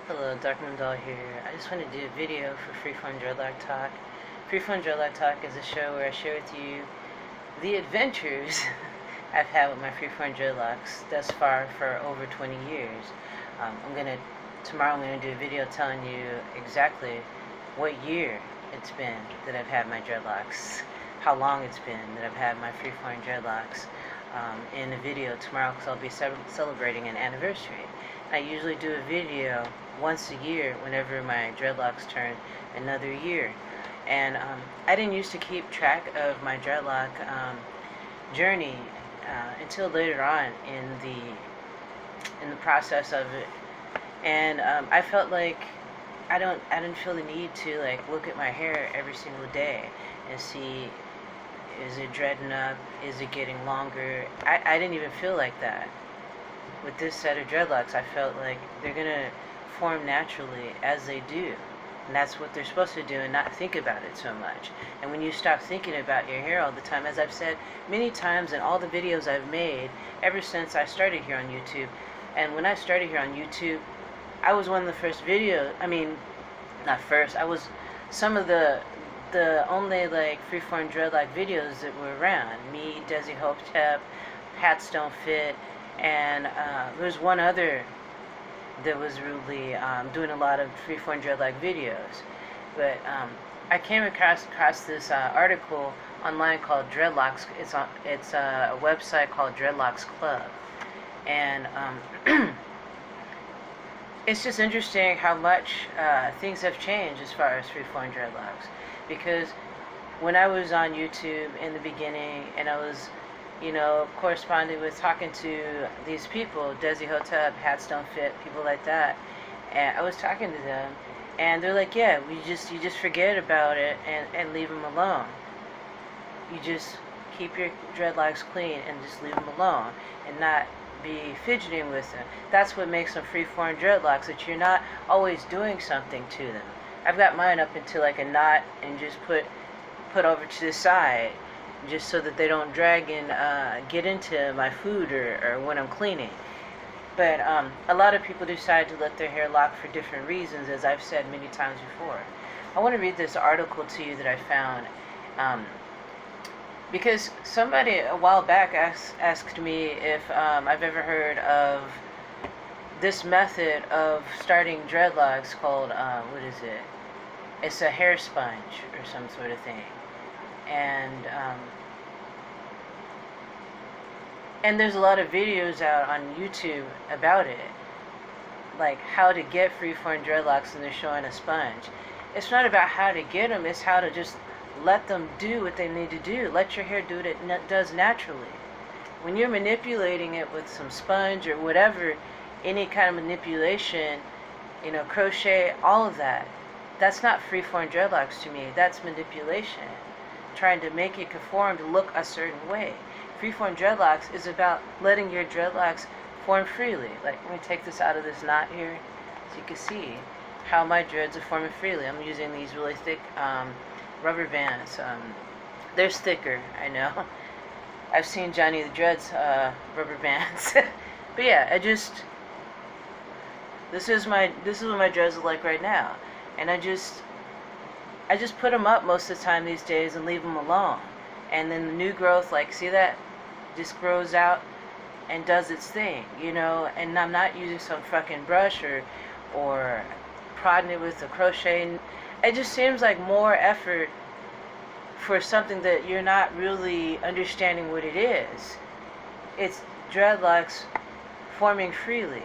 Hello, Darkman Doll here. I just want to do a video for Freeform Dreadlock Talk. Freeform Dreadlock Talk is a show where I share with you the adventures I've had with my Freeform Dreadlocks thus far for over 20 years. Tomorrow I'm gonna do a video telling you exactly what year it's been that I've had my dreadlocks, how long it's been that I've had my Freeform Dreadlocks. In a video tomorrow, because I'll be celebrating an anniversary. I usually do a video once a year whenever my dreadlocks turn another year. And I didn't used to keep track of my dreadlock journey until later on in the process of it. And I felt like I didn't feel the need to like look at my hair every single day and see, is it dreading up? Is it getting longer? I didn't even feel like that. With this set of dreadlocks, I felt like they're going to form naturally as they do. And that's what they're supposed to do, and not think about it so much. And when you stop thinking about your hair all the time, as I've said many times in all the videos I've made ever since I started here on YouTube, and when I started here on YouTube, I was one of the first videos, not first, I was some of the only like Freeform Dreadlock videos that were around. Me, Desi Hopetep, Hats Don't Fit, and there was one other that was really doing a lot of Freeform Dreadlock videos. But I came across this article online called Dreadlocks. It's a website called Dreadlocks Club, and it's just interesting how much things have changed as far as Freeform Dreadlocks. Because when I was on YouTube in the beginning, and I was, corresponding with, talking to these people, Desi Hotep, Hats Don't Fit, people like that, and I was talking to them, and they're like, yeah, you just forget about it and leave them alone. You just keep your dreadlocks clean and just leave them alone, and not be fidgeting with them. That's what makes them Freeform Dreadlocks, that you're not always doing something to them. I've got mine up into like a knot and just put over to the side, just so that they don't drag and get into my food or when I'm cleaning. But a lot of people decide to let their hair lock for different reasons, as I've said many times before. I want to read this article to you that I found, because somebody a while back asked me if I've ever heard of this method of starting dreadlocks called, what is it? It's a hair sponge or some sort of thing. And there's a lot of videos out on YouTube about it, like how to get Freeform Dreadlocks, and they're showing a sponge. It's not about how to get them, it's how to just let them do what they need to do. Let your hair do what it does naturally. When you're manipulating it with some sponge or whatever, any kind of manipulation, crochet, all of that, that's not Freeform Dreadlocks to me. That's manipulation, trying to make it conform to look a certain way. Freeform Dreadlocks is about letting your dreadlocks form freely. Like, let me take this out of this knot here, so you can see how my dreads are forming freely. I'm using these really thick rubber bands. They're thicker, I know. I've seen Johnny the Dread's rubber bands. But yeah, this is what my dreads look like right now. And I just put them up most of the time these days and leave them alone. And then the new growth, like, see that? Just grows out and does its thing, and I'm not using some fucking brush or prodding it with a crochet. It just seems like more effort for something that you're not really understanding what it is. It's dreadlocks forming freely.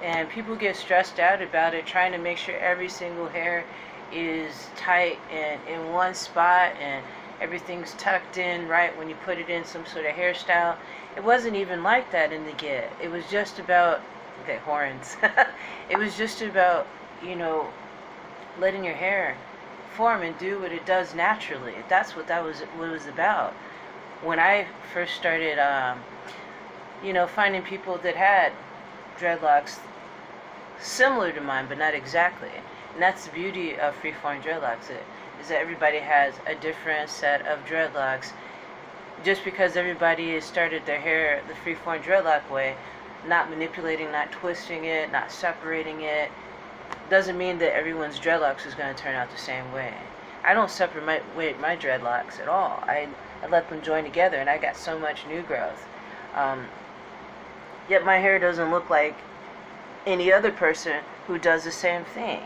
And people get stressed out about it, trying to make sure every single hair is tight and in one spot and everything's tucked in right when you put it in some sort of hairstyle. It wasn't even like that in the get. It was just about, okay, horns. It was just about, letting your hair form and do what it does naturally. That's what what it was about. When I first started, finding people that had dreadlocks similar to mine, but not exactly. And that's the beauty of Freeform Dreadlocks, is that everybody has a different set of dreadlocks. Just because everybody has started their hair the Freeform Dreadlock way not manipulating, not twisting it, not separating it, doesn't mean that everyone's dreadlocks is going to turn out the same way. I don't separate my dreadlocks at all. I let them join together, and I got so much new growth. Yet my hair doesn't look like any other person who does the same thing,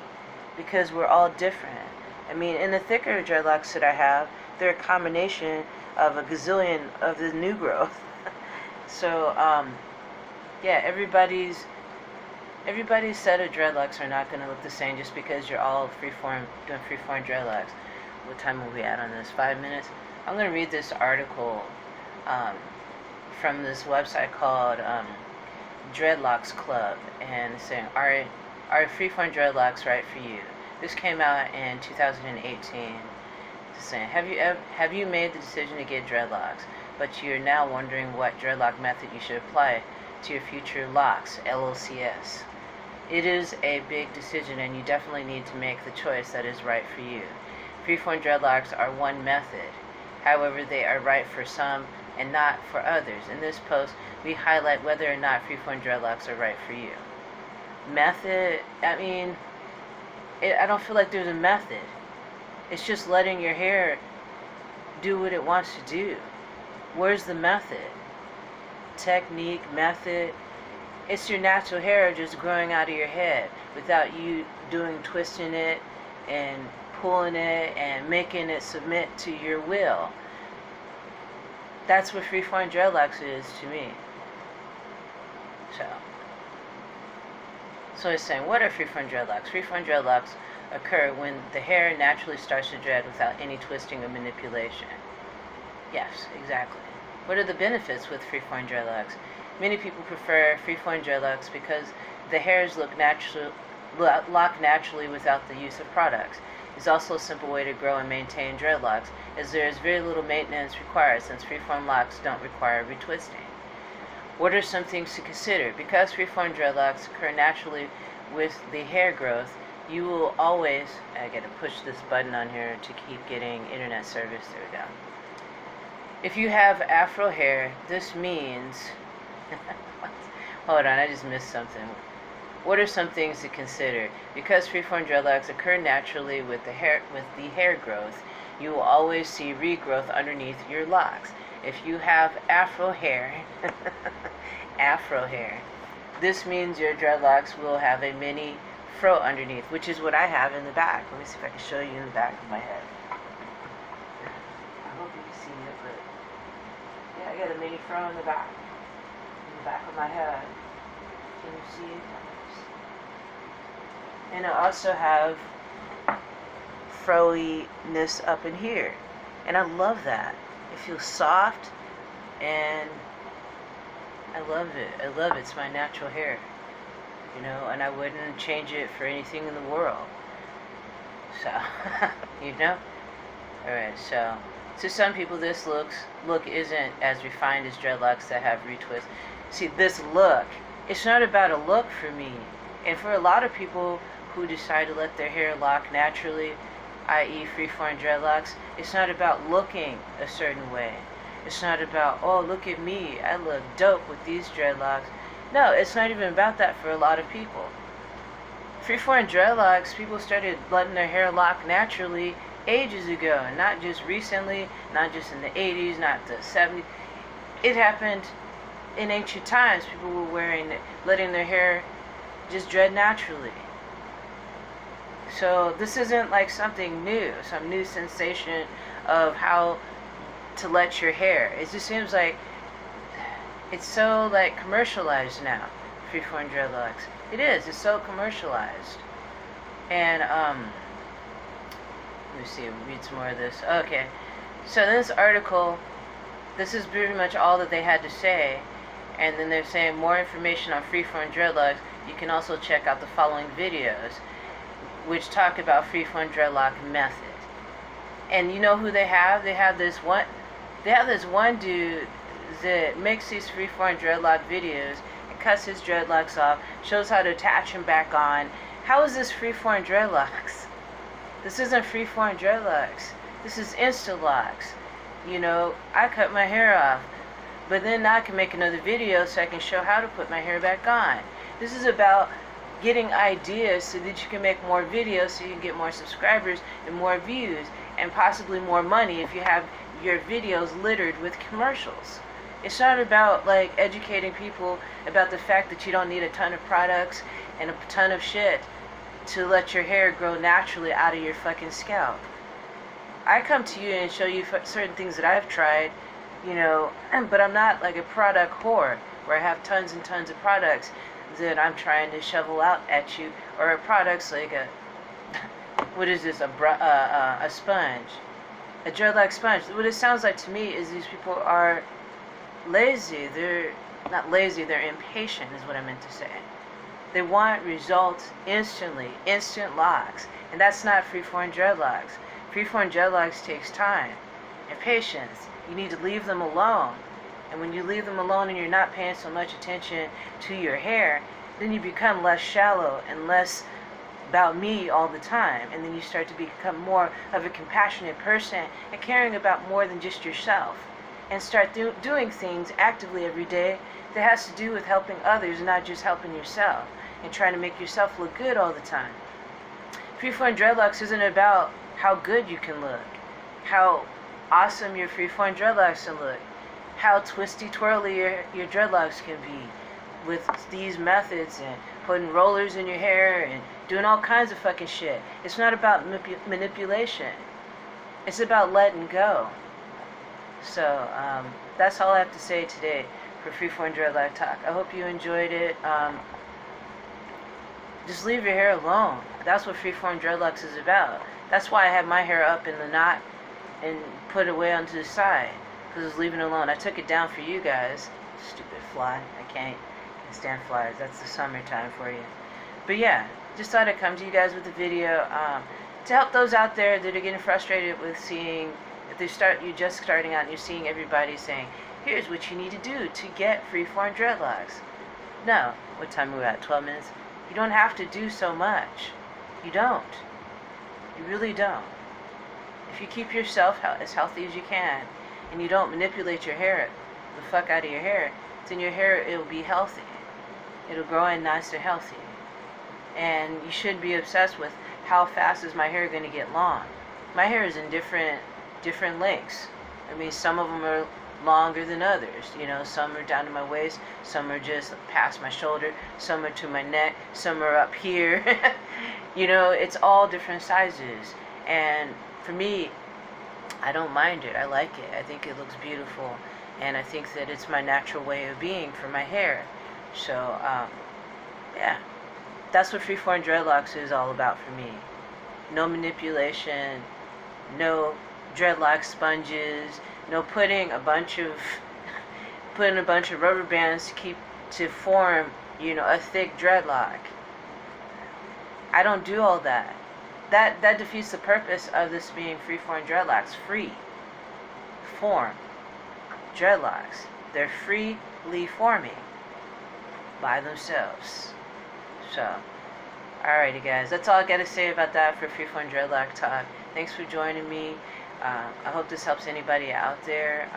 because we're all different. I mean, in the thicker dreadlocks that I have, they're a combination of a gazillion of the new growth. So, yeah, everybody's set of dreadlocks are not going to look the same just because you're all doing freeform dreadlocks. What time will we at on this? 5 minutes? I'm going to read this article from this website called Dreadlocks Club, and it's saying, are freeform dreadlocks right for you? This came out in 2018. It's saying, have you made the decision to get dreadlocks, but you're now wondering what dreadlock method you should apply to your future locks, LLCS? It is a big decision, and you definitely need to make the choice that is right for you. Freeform dreadlocks are one method. However, they are right for some and not for others. In this post, we highlight whether or not freeform dreadlocks are right for you. Method, I mean, I don't feel like there's a method. It's just letting your hair do what it wants to do. Where's the method? Technique, method. It's your natural hair just growing out of your head without you twisting it and pulling it and making it submit to your will. That's what freeform dreadlocks is to me. So it's saying, what are freeform dreadlocks? Freeform dreadlocks occur when the hair naturally starts to dread without any twisting or manipulation. Yes, exactly. What are the benefits with freeform dreadlocks? Many people prefer freeform dreadlocks because the hairs lock naturally without the use of products. It's also a simple way to grow and maintain dreadlocks, as there is very little maintenance required since freeform locks don't require retwisting. What are some things to consider? Because freeform dreadlocks occur naturally with the hair growth, you will always... I gotta push this button on here to keep getting internet service. There we go. If you have afro hair, this means... Hold on, I just missed something. What are some things to consider? Because freeform dreadlocks occur naturally with the hair growth, you will always see regrowth underneath your locks. If you have afro hair, this means your dreadlocks will have a mini fro underneath, which is what I have in the back. Let me see if I can show you in the back of my head. I hope you can see it, but yeah, I got a mini fro in the back of my head. Can you see it? And I also have froiness up in here, and I love that. It feels soft, and I love it. It's my natural hair, and I wouldn't change it for anything in the world. So, Alright, so to some people this look isn't as refined as dreadlocks that have retwist. See, this look, it's not about a look for me. And for a lot of people who decide to let their hair lock naturally, i.e. freeform dreadlocks, it's not about looking a certain way. It's not about, oh, look at me, I look dope with these dreadlocks. No, it's not even about that for a lot of people. Freeform dreadlocks, people started letting their hair lock naturally ages ago, and not just recently, not just in the 80s, not the 70s. It happened in ancient times. People were letting their hair just dread naturally. So this isn't like something new, some new sensation of how to let your hair. It just seems like it's so like commercialized now, freeform dreadlocks. It is, it's so commercialized. And let me see, read some more of this. Okay, so this article, this is pretty much all that they had to say. And then they're saying more information on freeform dreadlocks. You can also check out the following videos, which talk about freeform dreadlock method. And you know who they have? They have this one dude that makes these freeform dreadlock videos and cuts his dreadlocks off, shows how to attach them back on. How is this freeform dreadlocks? This isn't freeform dreadlocks. This is Insta-locks. I cut my hair off. But then now I can make another video so I can show how to put my hair back on. This is about getting ideas so that you can make more videos, so you can get more subscribers and more views and possibly more money if you have your videos littered with commercials. It's not about like educating people about the fact that you don't need a ton of products and a ton of shit to let your hair grow naturally out of your fucking scalp. I come to you and show you certain things that I've tried, you know, but I'm not like a product whore where I have tons and tons of products that I'm trying to shovel out at you, or products like a what is this, a sponge, a Dreadlock sponge. What it sounds like to me is these people are lazy. They're not lazy, they're impatient is what I meant to say. They want results instantly, instant locks, and that's not Freeform Dreadlocks. Freeform Dreadlocks takes time and patience. You need to leave them alone. And when you leave them alone and you're not paying so much attention to your hair, then you become less shallow and less about me all the time. And then you start to become more of a compassionate person and caring about more than just yourself. And start doing things actively every day that has to do with helping others, not just helping yourself. And trying to make yourself look good all the time. Freeform Dreadlocks isn't about how good you can look, how awesome your Freeform Dreadlocks can look, how twisty twirly your dreadlocks can be with these methods and putting rollers in your hair and doing all kinds of fucking shit. It's not about manipulation. It's about letting go. So that's all I have to say today for Freeform Dreadlock Talk. I hope you enjoyed it. Just leave your hair alone. That's what Freeform Dreadlocks is about. That's why I have my hair up in the knot and put away onto the side. Because I was leaving it alone. I took it down for you guys. Stupid fly. I can't stand flies. That's the summertime for you. But yeah, just thought I'd come to you guys with a video to help those out there that are getting frustrated with seeing, if you're just starting out and you're seeing everybody saying, here's what you need to do to get Freeform Dreadlocks. No. What time are we at? 12 minutes? You don't have to do so much. You don't. You really don't. If you keep yourself as healthy as you can, and you don't manipulate your hair, the fuck out of your hair, then your hair, it'll be healthy. It'll grow in nice and healthy. And you shouldn't be obsessed with how fast is my hair going to get long. My hair is in different lengths. I mean, some of them are longer than others. You know, some are down to my waist, some are just past my shoulder, some are to my neck, some are up here. You know, it's all different sizes. And for me, I don't mind it. I like it. I think it looks beautiful. And I think that it's my natural way of being for my hair. So, yeah. That's what Freeform Dreadlocks is all about for me. No manipulation, no dreadlock sponges, no putting a bunch of rubber bands to form, you know, a thick dreadlock. I don't do all that. That defeats the purpose of this being Freeform Dreadlocks. Free form dreadlocks. They're freely forming by themselves. So, alrighty guys, that's all I gotta say about that for Freeform Dreadlock Talk. Thanks for joining me. I hope this helps anybody out there.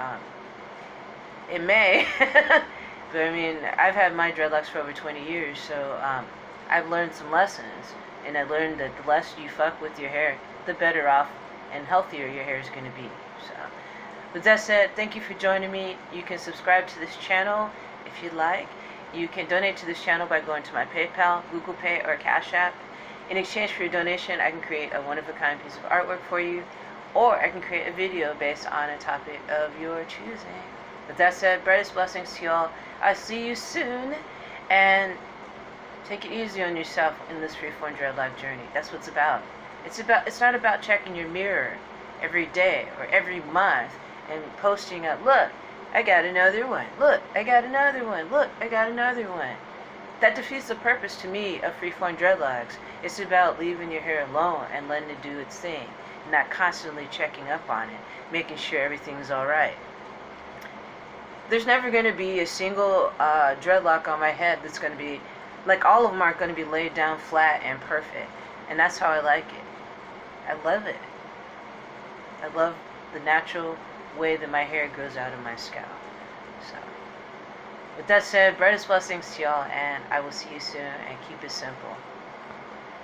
It may, but I mean, I've had my dreadlocks for over 20 years, so I've learned some lessons. And I learned that the less you fuck with your hair, the better off and healthier your hair is going to be. So, with that said, thank you for joining me. You can subscribe to this channel if you'd like. You can donate to this channel by going to my PayPal, Google Pay, or Cash App. In exchange for your donation, I can create a one-of-a-kind piece of artwork for you, or I can create a video based on a topic of your choosing. With that said, brightest blessings to y'all. I'll see you soon, and take it easy on yourself in this Freeform Dreadlock journey. That's what it's about. It's not about checking your mirror every day or every month and posting up, look, I got another one. Look, I got another one. Look, I got another one. That defeats the purpose to me of Freeform Dreadlocks. It's about leaving your hair alone and letting it do its thing. Not constantly checking up on it, making sure everything's alright. There's never going to be a single dreadlock on my head that's going to be, like, all of them aren't going to be laid down flat and perfect. And that's how I like it. I love it. I love the natural way that my hair grows out of my scalp. So, with that said, brightest blessings to y'all, and I will see you soon, and keep it simple.